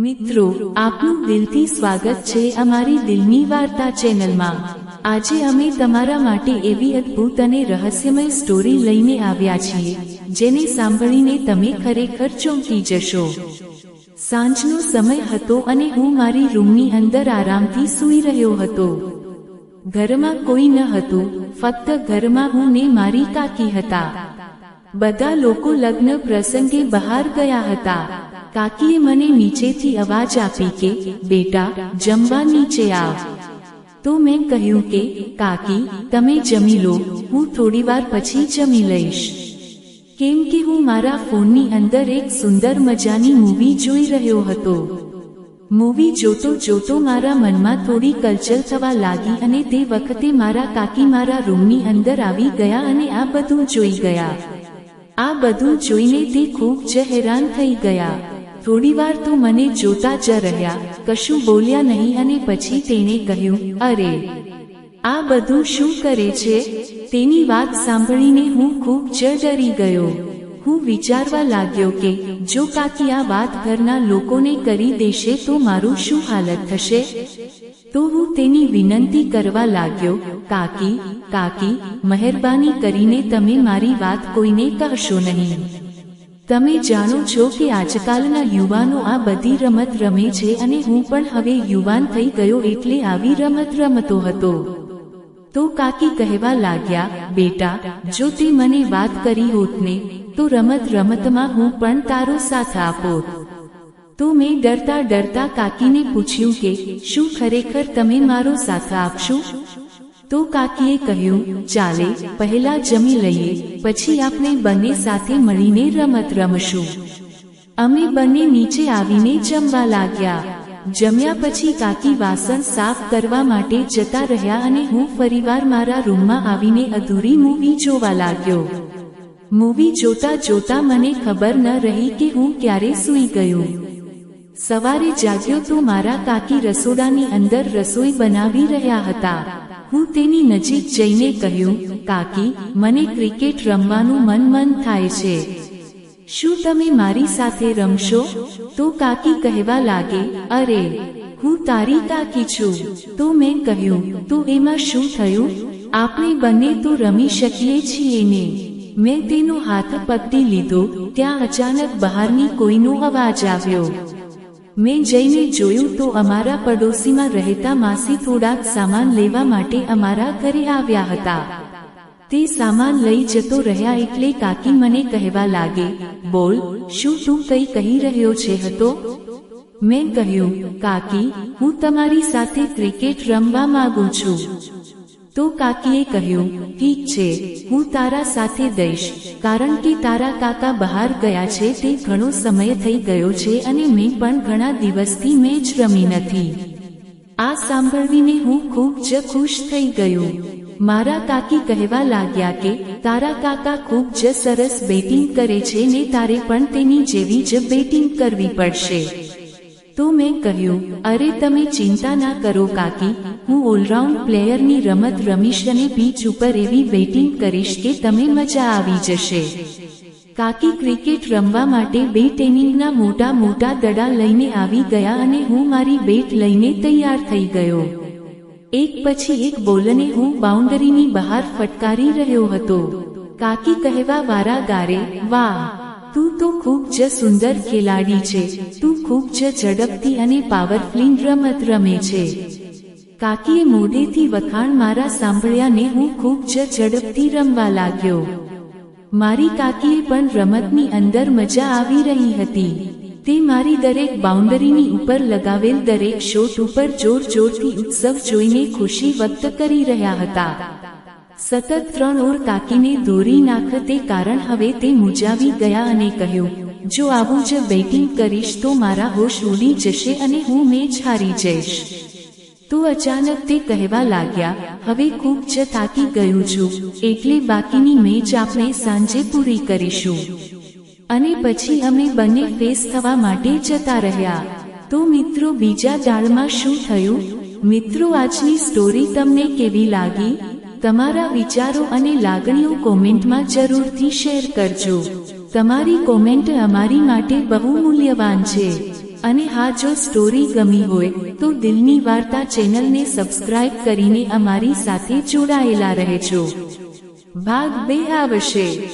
મિત્રો, આપનું દિલથી સ્વાગત છે અમારી દિલની વાર્તા ચેનલમાં। આજે અમે તમારા માટે એવી અદ્ભુત અને રહસ્યમય સ્ટોરી લઈને આવ્યા છીએ જેને સાંભળીને તમે ખરેખર ચોંકી જશો। સાંજનો સમય હતો અને હું મારી રૂમની અંદર આરામથી સૂઈ રહ્યો હતો। ઘરમાં કોઈ ન હતું, ફક્ત ઘરમાં હું ને મારી કાકી હતા। બધા લોકો લગ્ન પ્રસંગે બહાર ગયા હતા। કાકીએ મને નીચેથી અવાજ આપી કે બેટા, જમવા નીચે આવ। તો મેં કહ્યું કે કાકી, તમે જમી લો, હું થોડીવાર પછી જમી લઈશ। કેમ કે હું મારા ફોનની અંદર એક સુંદર મજાની મૂવી જોઈ રહ્યો હતો। મૂવી જોતો જોતો મારા મનમાં થોડી કલચલ થવા લાગી અને તે વખતે મારા કાકી મારા રૂમની અંદર આવી ગયા અને આ બધું જોઈ ગયા। આ બધું જોઈને તે ખૂબ જ હેરાન થઈ ગયા। થોડીવાર તો મને જોતા જ રહ્યા, કશું બોલ્યા નહીં અને પછી તેણે કહ્યું, અરે, આ બધું શું કરે છે? તેની વાત સાંભળીને હું ખૂબ જ ડરી ગયો। હું વિચારવા લાગ્યો કે જો કાકી આ વાત ઘરના લોકોને કરી દેશે તો મારું શું હાલત થશે? તો હું તેની વિનંતી કરવા લાગ્યો, કાકી, કાકી, મહેરબાની કરીને તમે મારી વાત કોઈને કહેશો નહીં। તમે જાણો છો કે આજકાલના યુવાનો આ બધી રમત રમે છે અને હું પણ હવે યુવાન થઈ ગયો એટલે આવી રમત રમતો હતો। તો કાકી કહેવા લાગ્યા, બેટા, જો તે મને વાત કરી હોત ને તો રમત રમતમાં હું પણ તારો સાથ આપોત। તો મેં ડરતા ડરતા કાકીને પૂછ્યું કે શું ખરેખર તમે મારો સાથ આપશો? તો કાકીએ કહ્યું, ચાલે, પહેલા જમી લઈએ, પછી આપણે બંને સાથે મળીને રમત રમશું। અમે બંને નીચે આવીને જમવા લાગ્યા। જમ્યા પછી કાકી વાસણ સાફ કરવા માટે જતા રહ્યા અને હું ફરીવાર મારા રૂમમાં આવીને અધૂરી મૂવી જોવા લાગ્યો। મૂવી જોતા જોતા મને ખબર ન રહી કે હું ક્યારે સૂઈ ગયો। સવારે જાગ્યો તો મારા કાકી રસોડાની અંદર રસોઈ બનાવી રહ્યા હતા। હું તેની નજીક જઈને કહ્યું, કાકી, મને ક્રિકેટ રમવાનું મન થાય છે, શું તમે મારી સાથે રમશો? તો કાકી કહેવા લાગે, અરે, હું તારી કાકી છું। તો મેં કહ્યું, તો એમાં શું થયું? આપણે બંને તો રમી શકીએ છીએ ને। મેં તેનો હાથ પકડી લીધો, ત્યાં અચાનક બહારની કોઈનો અવાજ આવ્યો। મેં જઈને જોયું તો અમારા પડોશીમાં રહેતા માસી થોડાક સામાન લેવા માટે અમારા ઘરે આવ્યા હતા। તે સામાન લઈ જતો રહ્યા એટલે કાકી મને કહેવા લાગે, બોલ, શું તું કંઈ કહી રહ્યો છે હતો? મેં કહ્યું, કાકી, હું તમારી સાથે ક્રિકેટ રમવા માંગુ છું। તો કાકીએ કહ્યું, ઠીક છે, હું તારા સાથે દઈશ, કારણ કે તારા કાકા બહાર ગયા છે તે ઘણો સમય થઈ ગયો છે અને મેં પણ ઘણા દિવસથી મેચ રમી નથી। આ સાંભળીને હું ખૂબ જ ખુશ થઈ ગયો। મારા કાકી કહેવા લાગ્યા કે તારા કાકા ખૂબ જ સરસ બેટિંગ કરે છે ને તારે પણ તેની જેવી જ બેટિંગ કરવી પડશે। તો મેં કહ્યું, અરે તમે ચિંતા ના કરો કાકી, હું ઓલરાઉન્ડ પ્લેયરની રમત રમીશ અને પીચ ઉપર એવી બેટિંગ કરીશ કે તમે મજા આવી જશે। કાકી ક્રિકેટ રમવા માટે બે ટેનિંગના મોટા મોટા દડા લઈને આવી ગયા અને હું મારી બેટ લઈને તૈયાર થઈ ગયો। એક પછી એક બોલને હું બાઉન્ડરીની બહાર ફટકારી રહ્યો હતો। કાકી કહેવા વારા ગારે, વાહ, તું તો ખૂબ જ સુંદર ખેલાડી છે, તું ખૂબ જ ઝડપથી અને પાવરફુલ રમત રમે છે। કાકીએ મોઢેથી વખાણ મારા સાંભળ્યા ને હું ખૂબ જ ઝડપથી રમવા લાગ્યો। મારી કાકીએ પણ રમતની અંદર મજા આવી રહી હતી। તે મારી દરેક બાઉન્ડરીની ઉપર લગાવેલ દરેક શોટ ઉપર જોર જોરથી ઉત્સવ જોઈને ખુશી વ્યક્ત કરી રહ્યા હતા। સતત 3 ઓર કાકીને દોરી નાખતે કારણ હવે તે મૂંઝાવી ગયા અને કહ્યું, જો આવું જ બેટિંગ કરીશ તો મારા હોશ ઉડી જશે અને હું મેચ હારી જઈશ। તો અચાનક તે કહેવા લાગ્યા, હવે ખૂબ જ થાકી ગયું છું, એટલે બાકીની મેચ આપણે સાંજે પૂરી કરીશું। અને પછી અમે બંને ફેસ થવા માટે જતા રહ્યા। તો મિત્રો, બીજા દાળમાં શું થયું? મિત્રો, આજની સ્ટોરી તમને કેવી લાગી? તમારા વિચારો અને લાગણીઓ કોમેન્ટમાં જરૂરથી શેર કરજો। તમારી કોમેન્ટ અમારી માટે બહુ મૂલ્યવાન છે। અને હા, જો સ્ટોરી ગમી હોય તો દિલની વાર્તા ચેનલને સબસ્ક્રાઇબ કરીને અમારી સાથે જોડાયેલા રહેજો. ભાગ 2 આવશે.